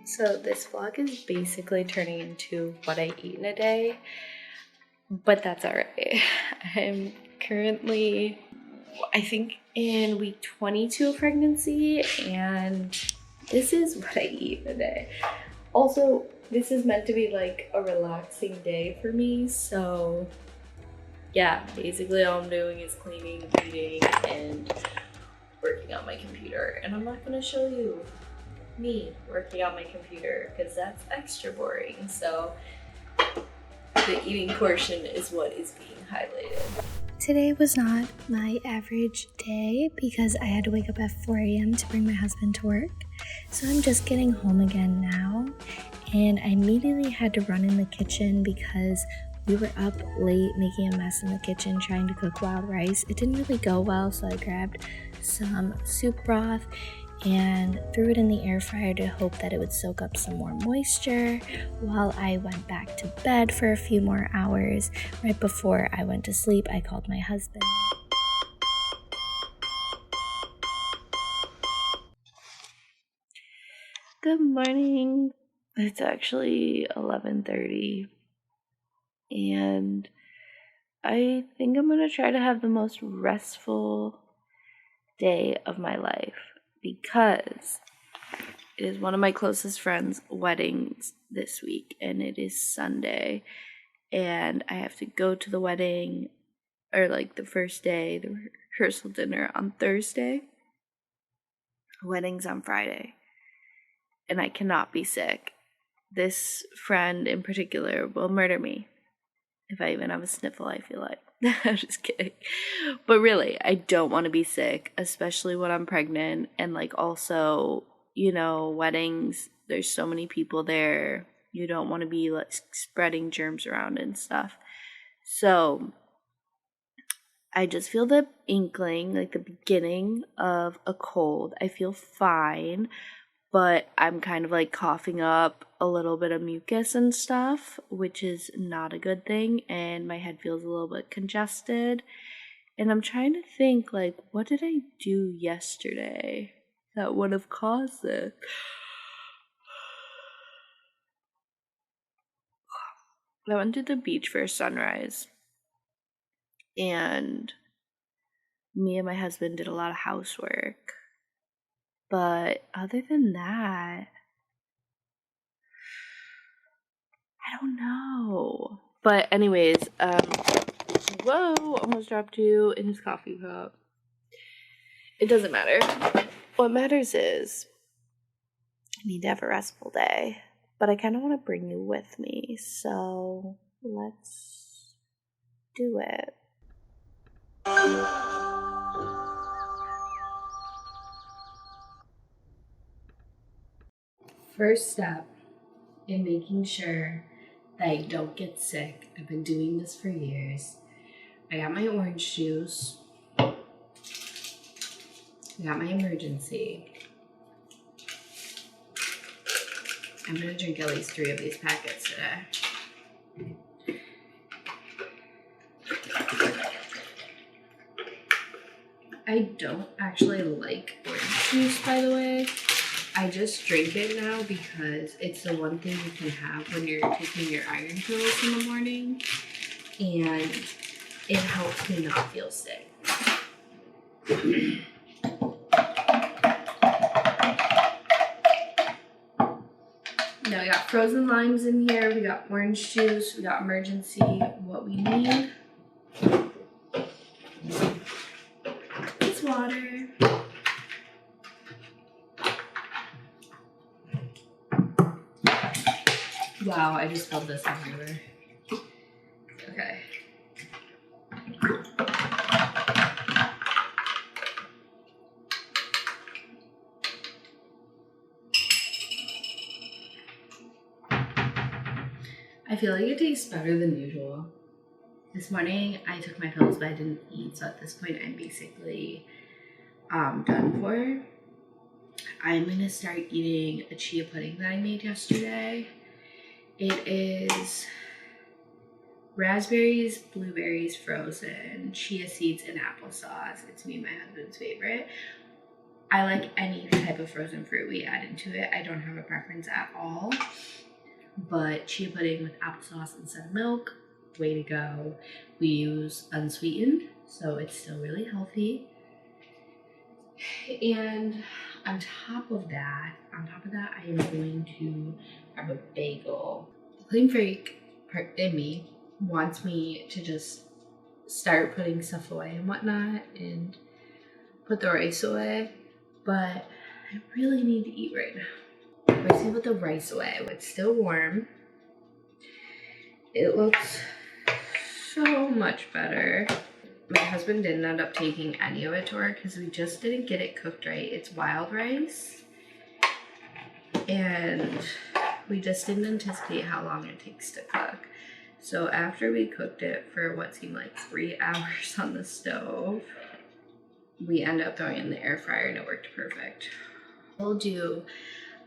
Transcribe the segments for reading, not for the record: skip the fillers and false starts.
So this vlog is basically turning into what I eat in a day, but that's alright. I'm currently, I think, in week 22 of pregnancy, and this is what I eat in a day. Also, this is meant to be like a relaxing day for me, so yeah, basically all I'm doing is cleaning, eating, and working on my computer. And I'm not gonna show you me working on my computer because that's extra boring. So the eating portion is what is being highlighted. Today was not my average day because I had to wake up at 4 a.m. to bring my husband to work. So I'm just getting home again now, and I immediately had to run in the kitchen because we were up late making a mess in the kitchen trying to cook wild rice. It didn't really go well, so I grabbed some soup broth and threw it in the air fryer to hope that it would soak up some more moisture while I went back to bed for a few more hours. Right before I went to sleep, I called my husband. Good morning. It's actually 11:30 and I think I'm going to try to have the most restful day of my life because it is one of my closest friends' weddings this week, and it is Sunday, and I have to go to the wedding, or like the first day, the rehearsal dinner on Thursday. Wedding's on Friday, and I cannot be sick. This friend in particular will murder me if I even have a sniffle, I feel like. I'm just kidding. But really, I don't want to be sick, especially when I'm pregnant. And like also, you know, weddings, there's so many people there. You don't want to be like spreading germs around and stuff. So I just feel the inkling, like the beginning of a cold. I feel fine, but I'm kind of like coughing up a little bit of mucus and stuff, which is not a good thing, and my head feels a little bit congested. And I'm trying to think, like, what did I do yesterday that would have caused it? I went to the beach for sunrise, and me and my husband did a lot of housework. But other than that, I don't know. But anyways, whoa, almost dropped you in his coffee cup. It doesn't matter. What matters is I need to have a restful day. But I kind of want to bring you with me, so let's do it. First step in making sure that I don't get sick. I've been doing this for years. I got my orange juice. I got my emergency. I'm gonna drink at least 3 of these packets today. I don't actually like orange juice, by the way. I just drink it now because it's the one thing you can have when you're taking your iron pills in the morning, and it helps me not feel sick. Now we got frozen limes in here, we got orange juice, we got emergency. What we need is water. Wow, I just spilled this everywhere. Okay. I feel like it tastes better than usual. This morning I took my pills, but I didn't eat, so at this point I'm basically done for. I'm gonna start eating a chia pudding that I made yesterday. It is raspberries, blueberries frozen, chia seeds, and applesauce. It's me and my husband's favorite. I like any type of frozen fruit we add into it. I don't have a preference at all. But chia pudding with applesauce instead of milk, way to go. We use unsweetened, so it's still really healthy. And on top of that, I am going to have a bagel. The clean freak part in me wants me to just start putting stuff away and whatnot and put the rice away, but I really need to eat right now. We're going to put the rice away. It's still warm. It looks so much better. My husband didn't end up taking any of it to work because we just didn't get it cooked right. It's wild rice, and we just didn't anticipate how long it takes to cook. So after we cooked it for what seemed like 3 hours on the stove, we ended up throwing it in the air fryer and it worked perfect.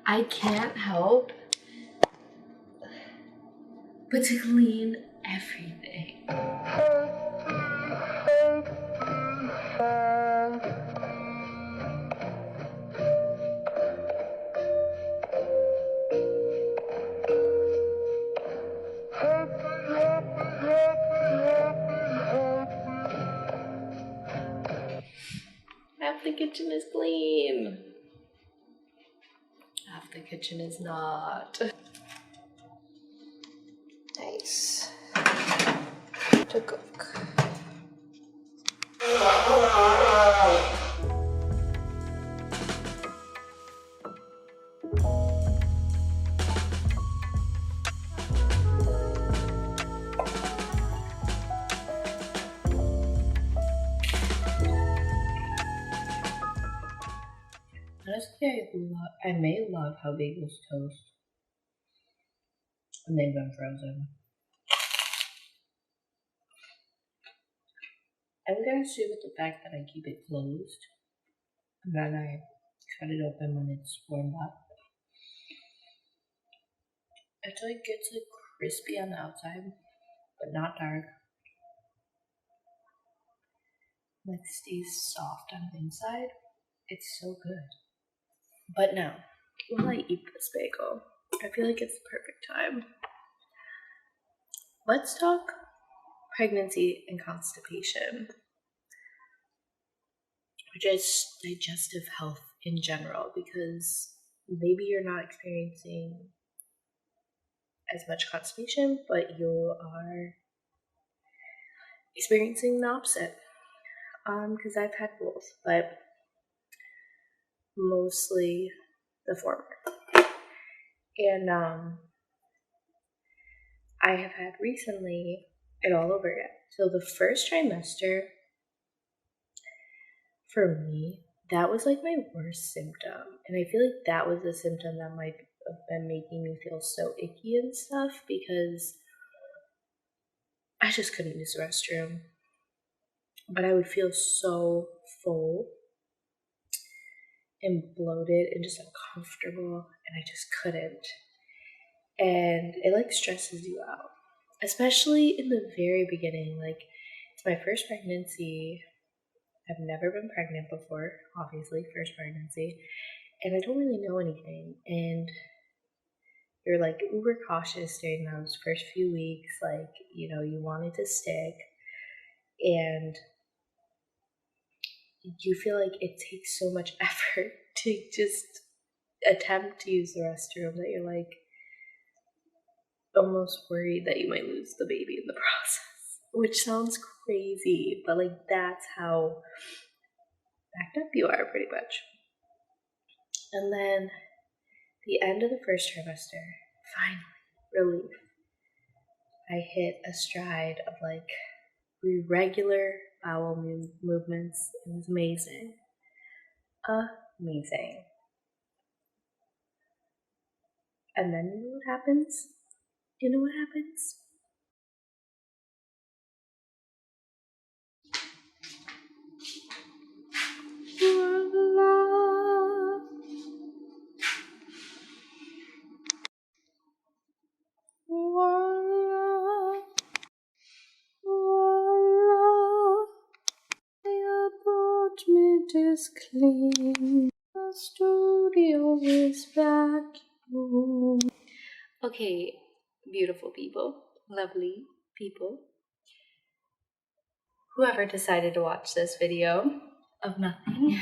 I can't help but to clean everything. Half the kitchen is clean. Half the kitchen is not. Nice. To cook. Honestly, I may love how bagels toast when they've been frozen. I'm gonna stay with the fact that I keep it closed and then I cut it open when it's warmed up. It's crispy on the outside, but not dark. Stays soft on the inside. It's so good. But now, while I eat this bagel, I feel like it's the perfect time. Let's talk pregnancy and constipation, or just digestive health in general, because maybe you're not experiencing as much constipation, but you are experiencing the opposite. Because I've had both, but mostly the former. And I have had recently it all over again. So the first trimester for me, that was like my worst symptom. And I feel like that was the symptom that might have been making me feel so icky and stuff, because I just couldn't use the restroom. But I would feel so full and bloated and just uncomfortable, and I just couldn't. And it stresses you out, especially in the very beginning. It's my first pregnancy. I've never been pregnant before, obviously, first pregnancy, and I don't really know anything. And you're uber cautious during those first few weeks, you want it to stick, and you feel like it takes so much effort to just attempt to use the restroom that you're almost worried that you might lose the baby in the process, which sounds crazy, but that's how backed up you are, pretty much. And then the end of the first trimester, finally, relief. I hit a stride of regular bowel movements. It was amazing. Amazing. And then you know what happens? You know what happens? Voila. Voila. Voila. I bought me this clean. studio is vacuum. Okay, beautiful people, lovely people, whoever decided to watch this video of nothing.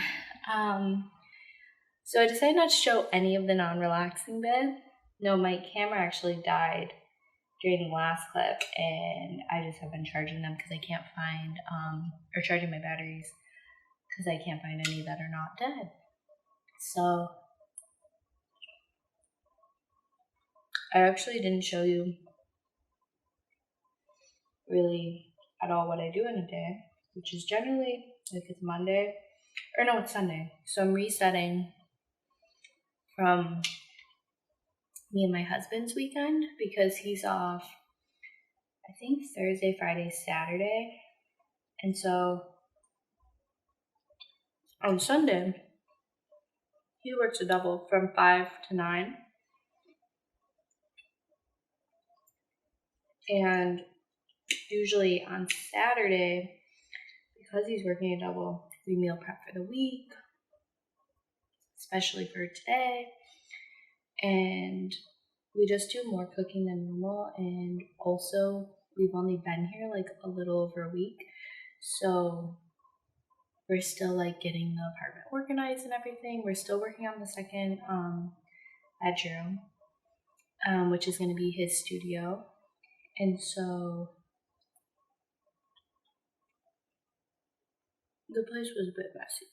So I decided not to show any of the non-relaxing bit. No, my camera actually died during the last clip, and I just have been charging them because I can't find, or charging my batteries because I can't find any that are not dead. So I actually didn't show you really at all what I do in a day, which is generally, like, it's Monday, or no, it's Sunday. So I'm resetting from me and my husband's weekend because he's off, I think, Thursday, Friday, Saturday. And so on Sunday, he works a double from 5 to 9. And usually on Saturday, because he's working a double, we meal prep for the week, especially for today. And we just do more cooking than normal. And also, we've only been here like a little over a week. So we're still like getting the apartment organized and everything. We're still working on the second bedroom, which is going to be his studio. And so the place was a bit messy.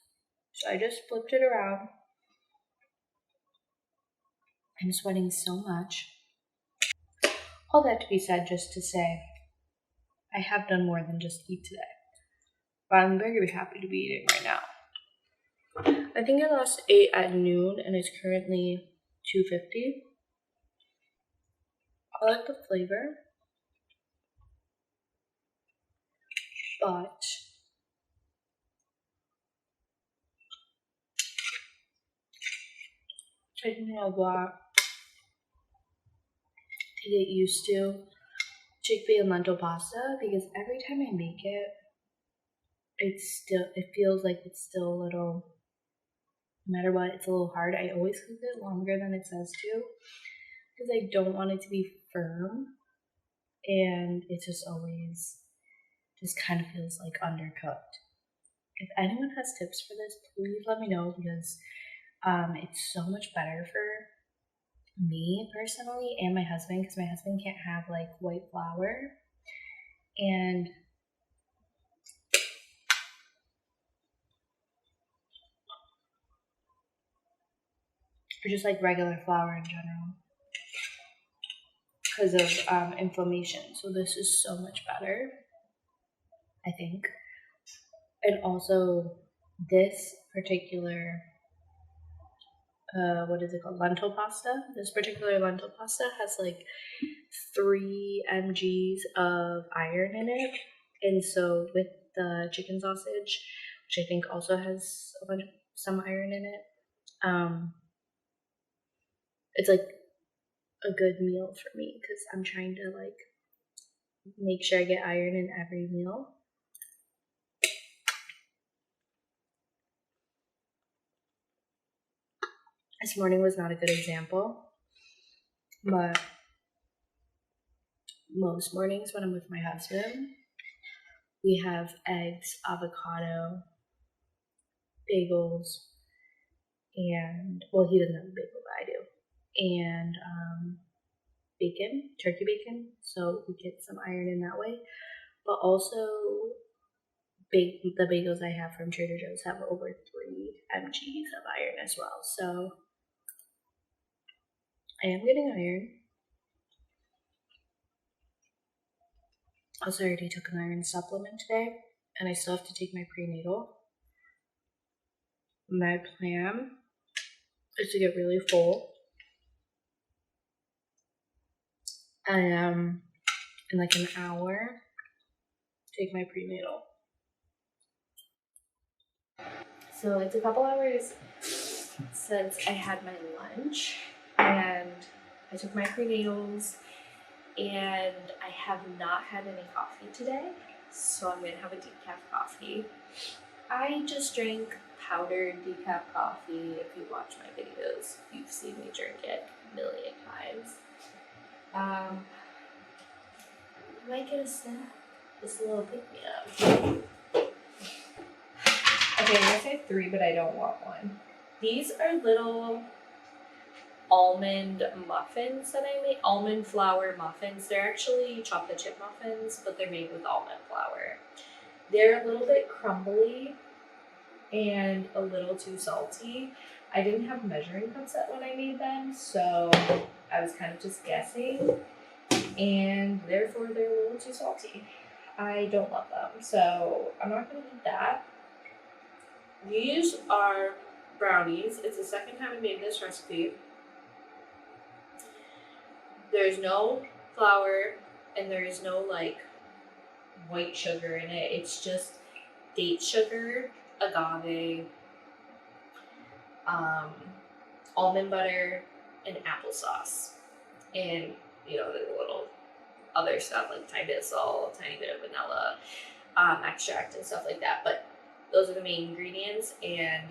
So I just flipped it around. I'm sweating so much. All that to be said, just to say, I have done more than just eat today. But I'm very happy to be eating right now. I think I last ate at noon and it's currently 2:50. I like the flavor, but taking me a lot to get used to chickpea and lentil pasta because every time I make it, it feels like it's still a little, no matter what, it's a little hard. I always cook it longer than it says to because I don't want it to be firm, and it just always just kind of feels like undercooked. If anyone has tips for this, please let me know because it's so much better for me personally and my husband because my husband can't have like white flour, and or just like regular flour in general because of inflammation. So this is so much better, I think. And also this particular what is it called, lentil pasta, this particular lentil pasta has like 3 mgs of iron in it. And so with the chicken sausage, which I think also has some iron in it, it's like a good meal for me because I'm trying to like make sure I get iron in every meal. This morning was not a good example, but most mornings when I'm with my husband, we have eggs, avocado, bagels, and, well, he doesn't have a bagel, but I do, and bacon, turkey bacon, so we get some iron in that way. But also, the bagels I have from Trader Joe's have over 3 mgs of iron as well, so I am getting iron. Also, I already took an iron supplement today, and I still have to take my prenatal. My plan is to get really full. In like an hour, take my prenatal. So it's a couple hours since I had my lunch, and I took my prenatals, and I have not had any coffee today, so I'm gonna have a decaf coffee. I just drank powdered decaf coffee. If you watch my videos, you've seen me drink it a million times. Might get a snack. Just a little pick-me-up. Okay, I'm gonna say 3, but I don't want one. These are little almond muffins that I made. Almond flour muffins. They're actually chocolate chip muffins, but they're made with almond flour. They're a little bit crumbly and a little too salty. I didn't have measuring cups set when I made them, so I was kind of just guessing, and therefore they're a little too salty. I don't love them, so I'm not gonna eat that. These are brownies. It's the second time I made this recipe. There's no flour and there is no like white sugar in it. It's just date sugar, agave, almond butter, and applesauce. And there's a little other stuff like tiny salt, tiny bit of vanilla extract and stuff like that. But those are the main ingredients, and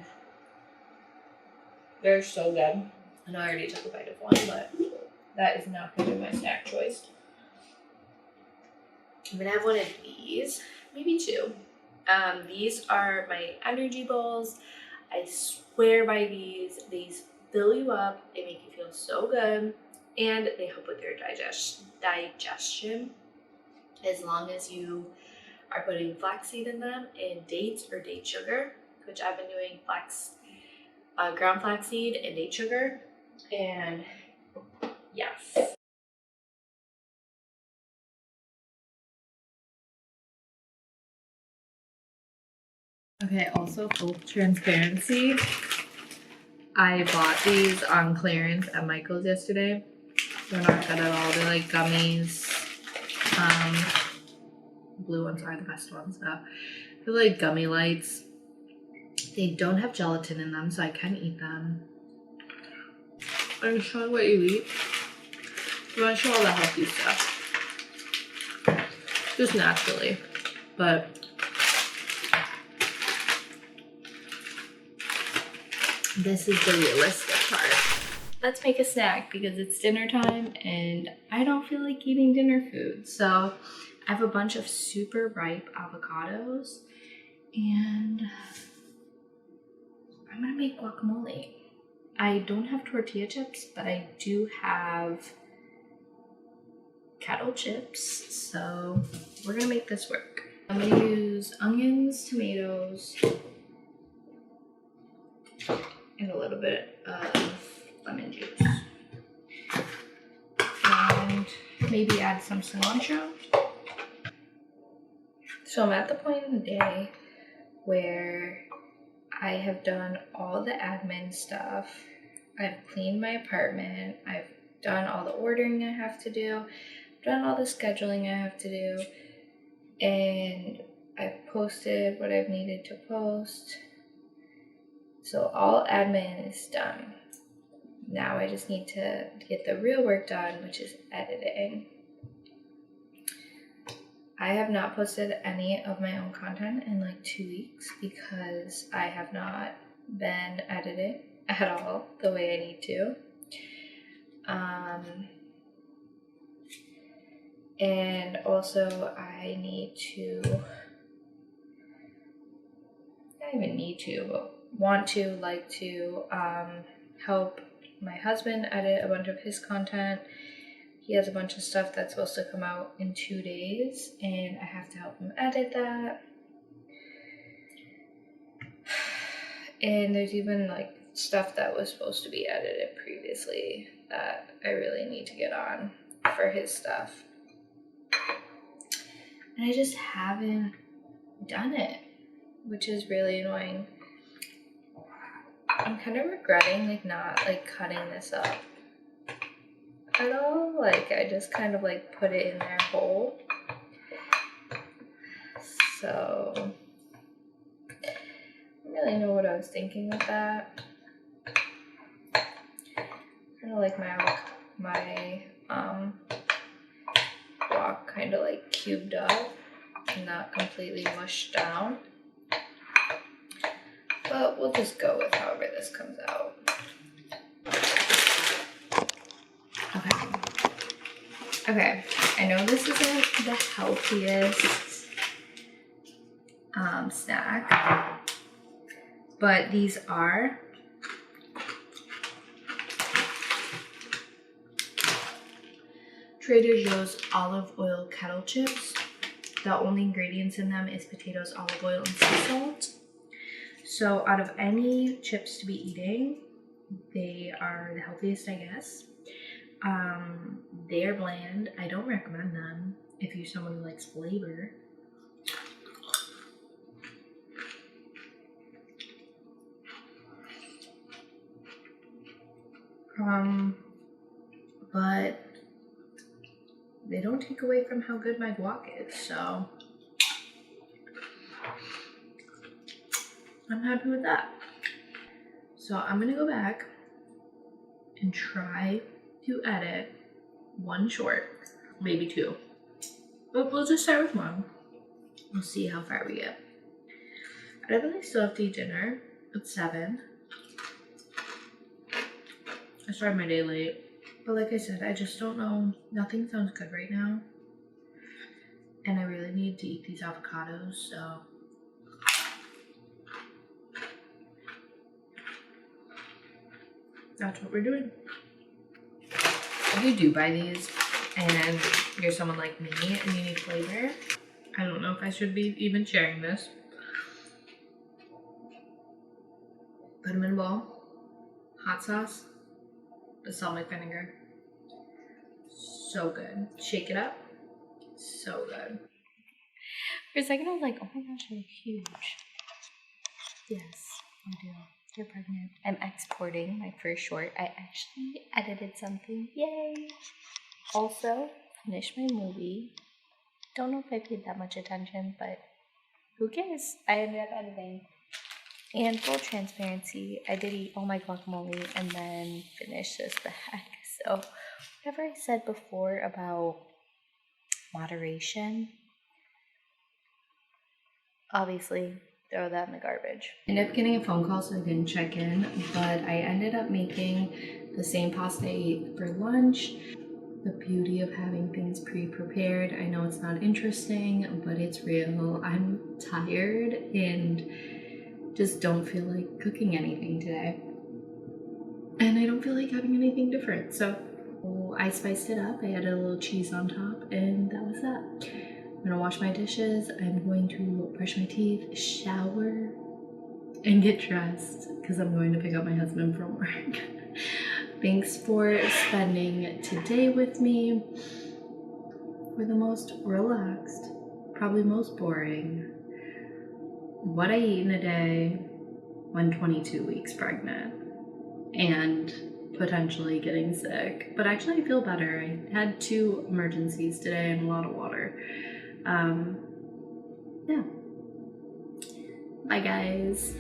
they're so good. I know I already took a bite of one, but that is not going to be my snack choice. I'm going to have one of these, maybe 2. These are my energy bowls. I swear by these. These fill you up. They make you feel so good, and they help with your digestion. As long as you are putting flaxseed in them and dates or date sugar, which I've been doing ground flaxseed and date sugar, and yes. Okay, also full transparency, I bought these on clearance at Michael's yesterday. They're not good at all. They're like gummies. Blue ones are the best ones though. They're like gummy lights. They don't have gelatin in them, so I can eat them. Are you showing what you eat? You want to show all the healthy stuff. Just naturally. But this is the realistic part. Let's make a snack because it's dinner time and I don't feel like eating dinner food. So I have a bunch of super ripe avocados and I'm gonna make guacamole. I don't have tortilla chips, but I do have kettle chips, so we're gonna make this work. I'm gonna use onions, tomatoes, and a little bit of lemon juice. And maybe add some cilantro. So I'm at the point in the day where I have done all the admin stuff. I've cleaned my apartment. I've done all the ordering I have to do. I've done all the scheduling I have to do. And I've posted what I've needed to post. So all admin is done. Now I just need to get the real work done, which is editing. I have not posted any of my own content in like 2 weeks because I have not been editing at all the way I need to. And also I need to, not even need to, but want to, like to help my husband edit a bunch of his content. He has a bunch of stuff that's supposed to come out in 2 days, and I have to help him edit that. And there's even like stuff that was supposed to be edited previously that I really need to get on for his stuff. And I just haven't done it, which is really annoying. I'm kind of regretting like not like cutting this up at all. Like I just kind of like put it in there whole. So I don't really know what I was thinking with that. Kind of like my guac kind of like cubed up, not completely mushed down. But we'll just go with however this comes out. Okay, I know this isn't the healthiest snack, but these are Trader Joe's olive oil kettle chips. The only ingredients in them is potatoes, olive oil, and sea salt. So out of any chips to be eating, they are the healthiest, I guess. They are bland. I don't recommend them if you're someone who likes flavor. But they don't take away from how good my guac is, so I'm happy with that. So I'm gonna go back and try to edit one short, maybe two, but we'll just start with one. We'll see how far we get. I definitely still have to eat dinner at 7. I started my day late, but like I said, I just don't know. Nothing sounds good right now, and I really need to eat these avocados, so that's what we're doing. If you do buy these and you're someone like me and you need flavor, I don't know if I should be even sharing this. Put them in a bowl, hot sauce, balsamic vinegar. So good. Shake it up. So good. For a second I was like, oh my gosh, you're huge. Yes, I do. You're pregnant. I'm exporting my first short. I actually edited something. Yay! Also, finished my movie. Don't know if I paid that much attention, but who cares? I ended up editing. And full transparency, I did eat all my guacamole and then finish this bag. So whatever I said before about moderation, obviously throw that in the garbage. I ended up getting a phone call, so I didn't check in, but I ended up making the same pasta I ate for lunch. The beauty of having things pre-prepared. I know it's not interesting, but it's real. I'm tired and just don't feel like cooking anything today. And I don't feel like having anything different. So I spiced it up. I added a little cheese on top, and that was that. I'm gonna wash my dishes. I'm going to brush my teeth, shower, and get dressed because I'm going to pick up my husband from work. Thanks for spending today with me. For the most relaxed, probably most boring, what I eat in a day when 22 weeks pregnant and potentially getting sick. But actually I feel better. I had 2 emergencies today and a lot of water. Yeah. Bye guys.